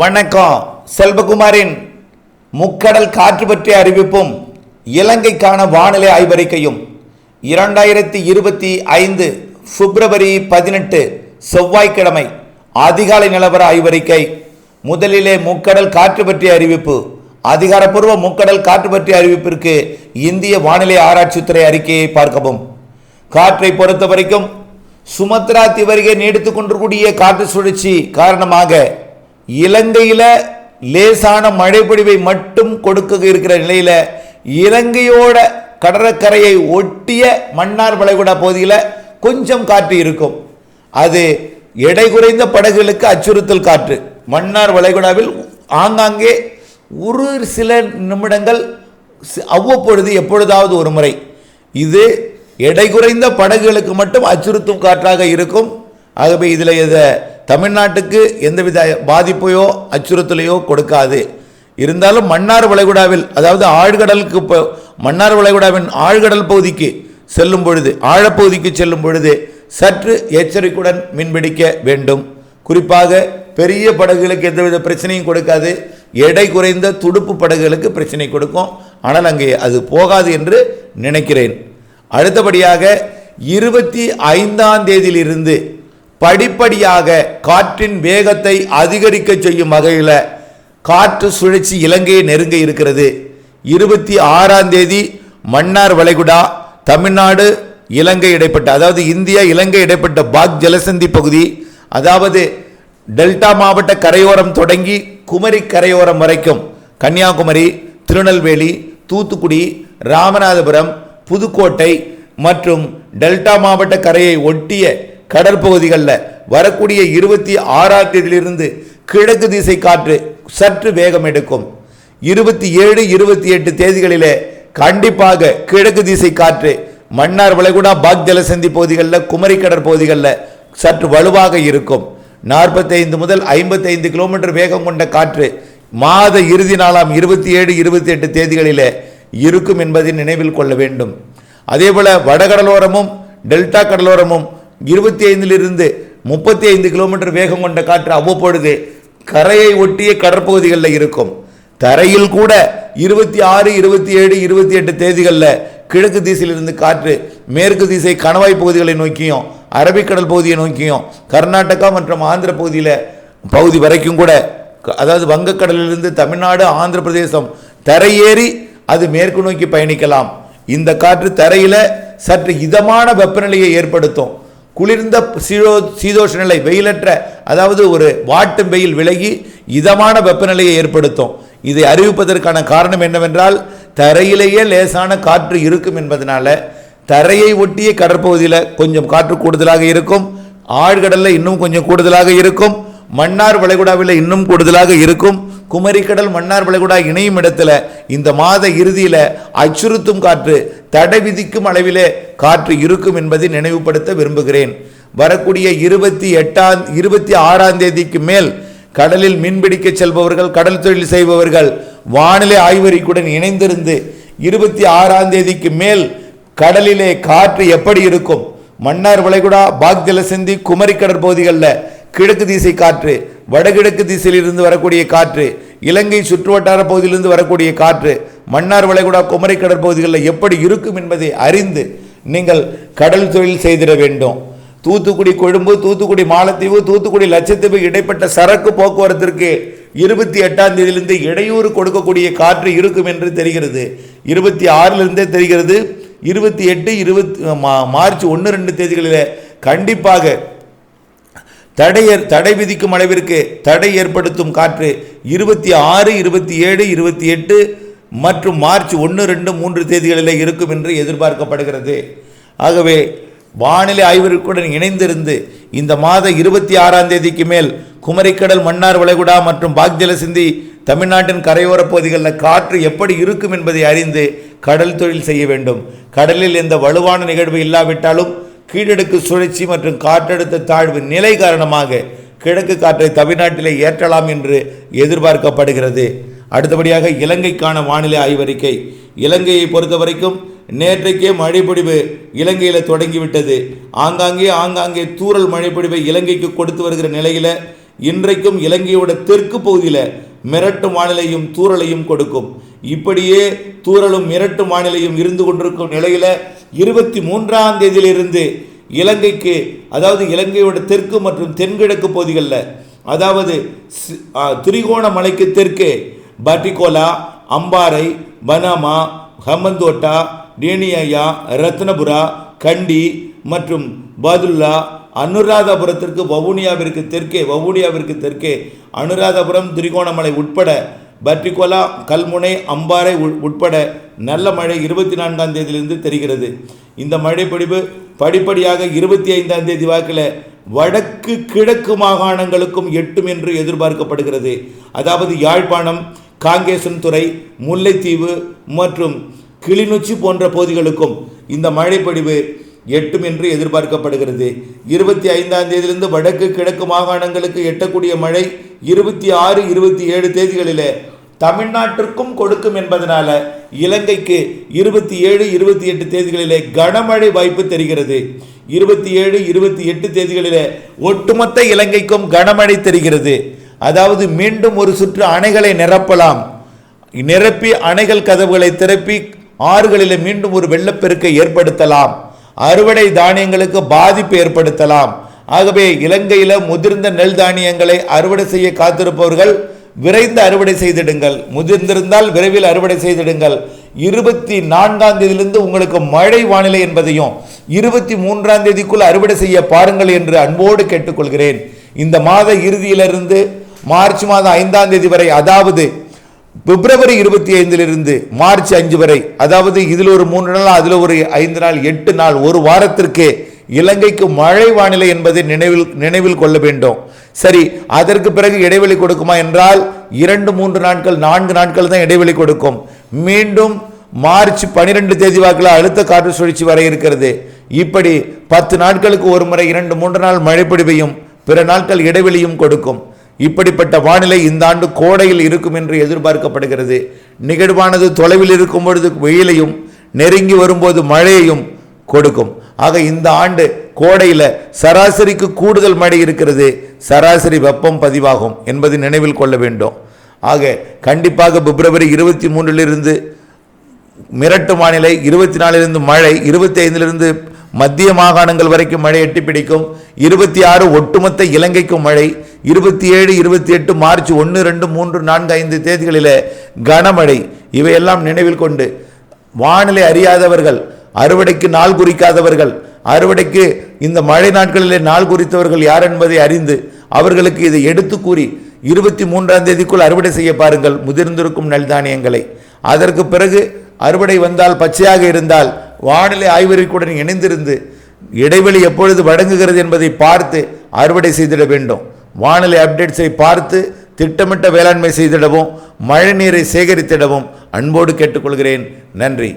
வணக்கம். செல்வகுமாரின் முக்கடல் காற்று பற்றிய அறிவிப்பும் இலங்கைக்கான வானிலை ஆய்வறிக்கையும் 2025 பிப்ரவரி 18 செவ்வாய்க்கிழமை அதிகாலை நிலவர ஆய்வறிக்கை. முதலிலே முக்கடல் காற்று பற்றிய அறிவிப்பு. அதிகாரப்பூர்வ முக்கடல் காற்று பற்றிய அறிவிப்பிற்கு இந்திய வானிலை ஆராய்ச்சித்துறை அறிக்கையை பார்க்கவும். காற்றை பொறுத்த வரைக்கும் சுமத்ரா தீவருகே நீடித்துக் கொண்டிருக்கூடிய காற்று சுழற்சி காரணமாக இலங்கையில் லேசான மழை பொழிவை மட்டும் கொடுக்க இருக்கிற நிலையில் இலங்கையோட கடற்கரையை ஒட்டிய மன்னார் வளைகுடா பகுதியில் கொஞ்சம் காற்று இருக்கும். அது எடை குறைந்த படகுகளுக்கு அச்சுறுத்தல் காற்று. மன்னார் வளைகுடாவில் ஆங்காங்கே ஒரு சில நிமிடங்கள் அவ்வப்பொழுது எப்பொழுதாவது ஒரு முறை இது எடை குறைந்த படகுகளுக்கு மட்டும் அச்சுறுத்தும் காற்றாக இருக்கும். ஆகவே இதில் இதை தமிழ்நாட்டுக்கு எந்தவித பாதிப்பையோ அச்சுறுத்தலையோ கொடுக்காது. இருந்தாலும் மன்னார் வளைகுடாவில், அதாவது ஆழ்கடலுக்கு, மன்னார் வளைகுடாவின் ஆழ்கடல் பகுதிக்கு செல்லும் பொழுது, ஆழப்பகுதிக்கு செல்லும் பொழுது சற்று எச்சரிக்கையுடன் மீன்பிடிக்க வேண்டும். குறிப்பாக பெரிய படகுகளுக்கு எந்தவித பிரச்சனையும் கொடுக்காது. எடை குறைந்த துடுப்பு படகுகளுக்கு பிரச்சனை கொடுக்கும். ஆனால் அங்கே அது போகாது என்று நினைக்கிறேன். அடுத்தபடியாக 25ஆம் தேதியிலிருந்து படிப்படியாக காற்றின் வேகத்தை அதிகரிக்க செய்யும் வகையில் காற்று சுழற்சி இலங்கையை நெருங்க இருக்கிறது. 26ஆம் தேதி மன்னார் வளைகுடா, தமிழ்நாடு, இலங்கை இடைப்பட்ட, அதாவது இந்தியா இலங்கை இடைப்பட்ட பாக் ஜலசந்தி பகுதி, அதாவது டெல்டா மாவட்ட கரையோரம் தொடங்கி குமரி கரையோரம் வரைக்கும், கன்னியாகுமரி, திருநெல்வேலி, தூத்துக்குடி, ராமநாதபுரம், புதுக்கோட்டை மற்றும் டெல்டா மாவட்ட கரையை ஒட்டிய கடற்பகுதிகளில் வரக்கூடிய 26ஆம் தேதியிலிருந்து கிழக்கு திசை காற்று சற்று வேகம் எடுக்கும். 27, 28 தேதிகளிலே கண்டிப்பாக கிழக்கு திசை காற்று மன்னார் வளைகுடா பாக் ஜலசந்தி பகுதிகளில், குமரி கடற்பகுதிகளில் சற்று வலுவாக இருக்கும். 45 முதல் 55 கிலோமீட்டர் வேகம் கொண்ட காற்று மாத இறுதி நாளாம் 27, 28 தேதிகளிலே இருக்கும் என்பதை நினைவில் கொள்ள வேண்டும். அதேபோல வடகடலோரமும் டெல்டா கடலோரமும் 25 35 கிலோமீட்டர் வேகம் கொண்ட காற்று அவ்வப்பொழுது கரையை ஒட்டிய கடற்பகுதிகளில் இருக்கும். தரையில் கூட 26, 27, 28 தேதிகளில் கிழக்கு திசையிலிருந்து காற்று மேற்கு திசை கணவாய் பகுதிகளை நோக்கியும் அரபிக்கடல் பகுதியை நோக்கியும் கர்நாடகா மற்றும் ஆந்திர பகுதி வரைக்கும் கூட, அதாவது வங்கக்கடலிலிருந்து தமிழ்நாடு, ஆந்திர பிரதேசம் தரையேறி அது மேற்கு நோக்கி பயணிக்கலாம். இந்த காற்று தரையில் சற்று இதமான வெப்பநிலையை ஏற்படுத்தும். குளிர்ந்த சீதோஷ நிலை, வெயிலற்ற, அதாவது ஒரு வாட்டும் வெயில் விலகி இதமான வெப்பநிலையை ஏற்படுத்தும். இதை அறிவிப்பதற்கான காரணம் என்னவென்றால், தரையிலேயே லேசான காற்று இருக்கும் என்பதனால தரையை ஒட்டிய கடற்பகுதியில் கொஞ்சம் காற்று கூடுதலாக இருக்கும், ஆழ்கடலில் இன்னும் கொஞ்சம் கூடுதலாக இருக்கும், மன்னார் வளைகுடாவில் இன்னும் கூடுதலாக இருக்கும். குமரிக்கடல் மன்னார் வளைகுடா இணையும் இடத்துல இந்த மாத இறுதியில் அச்சுறுத்தும் காற்று, தடை விதிக்கும் அளவிலே காற்று இருக்கும் என்பதை நினைவுபடுத்த விரும்புகிறேன். வரக்கூடிய 26ஆம் தேதிக்கு மேல் கடலில் மீன்பிடிக்க செல்பவர்கள், கடல் தொழில் செய்பவர்கள் வானிலை ஆய்வறிக்கையுடன் இணைந்திருந்து 26ஆம் தேதிக்கு மேல் கடலிலே காற்று எப்படி இருக்கும், மன்னார் வளைகுடா பாக் ஜலசந்தி குமரி கடற்பகுதிகளில் கிழக்கு திசை காற்று, வடகிழக்கு திசையிலிருந்து வரக்கூடிய காற்று, இலங்கை சுற்றுவட்டார பகுதியிலிருந்து வரக்கூடிய காற்று மன்னார் வளைகுடா குமரி கடற்பகுதிகளில் எப்படி இருக்கும் என்பதை அறிந்து நீங்கள் கடல் தொழில் செய்திட வேண்டும். தூத்துக்குடி கொழும்பு, தூத்துக்குடி மாலத்தீவு, தூத்துக்குடி லட்சத்தீவு இடைப்பட்ட சரக்கு போக்குவரத்திற்கு 28ஆம் தேதியிலிருந்து இடையூறு கொடுக்கக்கூடிய காற்று இருக்கும் என்று தெரிகிறது. 26லிருந்தே தெரிகிறது. 28, 20 மார்ச் 1, 2 தேதிகளில் கண்டிப்பாக தடை விதிக்கும் அளவிற்கு தடை ஏற்படுத்தும் காற்று 26, 27, 28 மற்றும் மார்ச் 1, 2, 3 தேதிகளில் இருக்கும் என்று எதிர்பார்க்கப்படுகிறது. ஆகவே வானிலை ஆய்வறிக்கையுடன் இணைந்திருந்து இந்த மாத 26ஆம் தேதிக்கு மேல் குமரிக்கடல் மன்னார் வளைகுடா மற்றும் பாக் ஜலசந்தி தமிழ்நாட்டின் கரையோர பகுதிகளில் காற்று எப்படி இருக்கும் என்பதை அறிந்து கடல் தொழில் செய்ய வேண்டும். கடலில் எந்த வலுவான நிகழ்வு இல்லாவிட்டாலும் கீழடுக்கு சுழற்சி மற்றும் காற்றழுத்த தாழ்வு நிலை காரணமாக கிழக்கு காற்றை தமிழ்நாட்டிலே ஏற்றலாம் என்று எதிர்பார்க்கப்படுகிறது. அடுத்தபடியாக இலங்கைக்கான வானிலை ஆய்வறிக்கை. இலங்கையை பொறுத்த வரைக்கும் நேற்றைக்கே மழைப்பொழிவு இலங்கையில் தொடங்கிவிட்டது. ஆங்காங்கே தூறல் மழைப்பொழிவை இலங்கைக்கு கொடுத்து வருகிற நிலையில் இன்றைக்கும் இலங்கையோட தெற்கு பகுதியில் மிரட்டும் வானிலையும் தூறலையும் கொடுக்கும். இப்படியே தூறலும் மிரட்டும் வானிலையும் இருந்து கொண்டிருக்கும் நிலையில 23ஆம் தேதியிலிருந்து இலங்கைக்கு, அதாவது இலங்கையோட தெற்கு மற்றும் தென்கிழக்கு பகுதிகளில், அதாவது திரிகோணமலைக்கு தெற்கே பட்டிகோலா, அம்பாறை, பனாமா, ஹம்பந்தோட்டா, டேனியா, ரத்னபுரா, கண்டி மற்றும் பதுல்லா, அனுராதபுரத்திற்கு வவுனியாவிற்கு தெற்கே அனுராதபுரம், திரிகோணமலை உட்பட பட்டிகோலா, கல்முனை, அம்பாறை உட்பட நல்ல மழை 24ஆம் தேதியிலிருந்து தெரிகிறது. இந்த மழை பொழிவு படிப்படியாக 25ஆம் தேதி வாக்கில் வடக்கு கிழக்கு மாகாணங்களுக்கும் எட்டும் என்று எதிர்பார்க்கப்படுகிறது. அதாவது யாழ்ப்பாணம், காங்கேசன்துறை, முல்லைத்தீவு மற்றும் கிளிநொச்சி போன்ற பகுதிகளுக்கும் இந்த மழை பொழிவு எட்டும் என்று எதிர்பார்க்கப்படுகிறது. 25ஆம் தேதியிலிருந்து வடக்கு கிழக்கு மாகாணங்களுக்கு எட்டக்கூடிய மழை 26, 27 தேதிகளிலே தமிழ்நாட்டிற்கும் கொடுக்கும் என்பதனால இலங்கைக்கு 27, 28 தேதிகளிலே கனமழை வாய்ப்பு தெரிகிறது. 27, 28 தேதிகளிலே ஒட்டுமொத்த இலங்கைக்கும் கனமழை தெரிகிறது. அதாவது மீண்டும் ஒரு சுற்று அணைகளை நிரப்பி அணைகள் கதவுகளை திறப்பி ஆறுகளிலே மீண்டும் ஒரு வெள்ளப்பெருக்கை ஏற்படுத்தலாம். அறுவடை தானியங்களுக்கு பாதிப்பு ஏற்படுத்தலாம். ஆகவே இலங்கையில் முதிர்ந்த நெல் தானியங்களை அறுவடை செய்ய காத்திருப்பவர்கள் விரைந்து அறுவடை செய்திடுங்கள். முதிர்ந்திருந்தால் விரைவில் அறுவடை செய்திடுங்கள். 24ஆம் தேதியிலிருந்து உங்களுக்கு மழை வானிலை என்பதையும் 23ஆம் தேதிக்குள் அறுவடை செய்ய பாருங்கள் என்று அன்போடு கேட்டுக்கொள்கிறேன். இந்த மாத இறுதியிலிருந்து மார்ச் மாதம் 5ஆம் தேதி வரை, அதாவது பிப்ரவரி 25 மார்ச் 5 வரை, அதாவது இதில் ஒரு 3 நாள், அதில் ஒரு 5 நாள், 8 நாள், ஒரு வாரத்திற்கு இலங்கைக்கு மழை வானிலை என்பதை நினைவில் கொள்ள வேண்டும். சரி, அதற்கு பிறகு இடைவெளி கொடுக்குமா என்றால் 2, 3 நாட்கள், 4 நாட்கள் தான் இடைவெளி கொடுக்கும். மீண்டும் மார்ச் 12 தேதி வாக்கில் அழுத்த காற்று சுழற்சி வர இருக்கிறது. இப்படி 10 நாட்களுக்கு ஒரு முறை 2, 3 நாள் மழை பொழிவையும் பிற நாட்கள் இடைவெளியும் கொடுக்கும். இப்படிப்பட்ட வானிலை இந்த ஆண்டு கோடையில் இருக்கும் என்று எதிர்பார்க்கப்படுகிறது. நிகழ்வானது தொலைவில் இருக்கும் பொழுது வெயிலையும், நெருங்கி வரும்போது மழையையும் கொடுக்கும். ஆக இந்த ஆண்டு கோடையில் சராசரிக்கு கூடுதல் மழை இருக்கிறது, சராசரி வெப்பம் பதிவாகும் என்பதை நினைவில் கொள்ள வேண்டும். ஆக கண்டிப்பாக பிப்ரவரி 23 மிரட்டு வானிலை, 24 மழை, 25 மத்திய மாகாணங்கள் வரைக்கும் மழை எட்டி பிடிக்கும். 26 ஒட்டுமொத்த இலங்கைக்கும் மழை. 27, 28 மார்ச் 1, 2, 3, 4, 5 தேதிகளில் கனமழை. இவையெல்லாம் நினைவில் கொண்டு வானிலை அறியாதவர்கள், அறுவடைக்கு நாள் குறிக்காதவர்கள், அறுவடைக்கு இந்த மழை நாட்களிலே நாள் குறித்தவர்கள் யார் என்பதை அறிந்து அவர்களுக்கு இதை எடுத்து கூறி 23ஆம் தேதிக்குள் அறுவடை செய்ய பாருங்கள் முதிர்ந்திருக்கும் நெல் தானியங்களை. அதற்கு பிறகு அறுவடை வந்தால், பச்சையாக இருந்தால் வானிலை ஆய்வறிக்கையுடன் இணைந்திருந்து இடைவெளி எப்பொழுது வழங்குகிறது என்பதை பார்த்து அறுவடை செய்திட வேண்டும். வானிலை அப்டேட்ஸை பார்த்து திட்டமிட்ட வேளாண்மை செய்திடவும் மழை நீரை சேகரித்திடவும் அன்போடு கேட்டுக்கொள்கிறேன். நன்றி.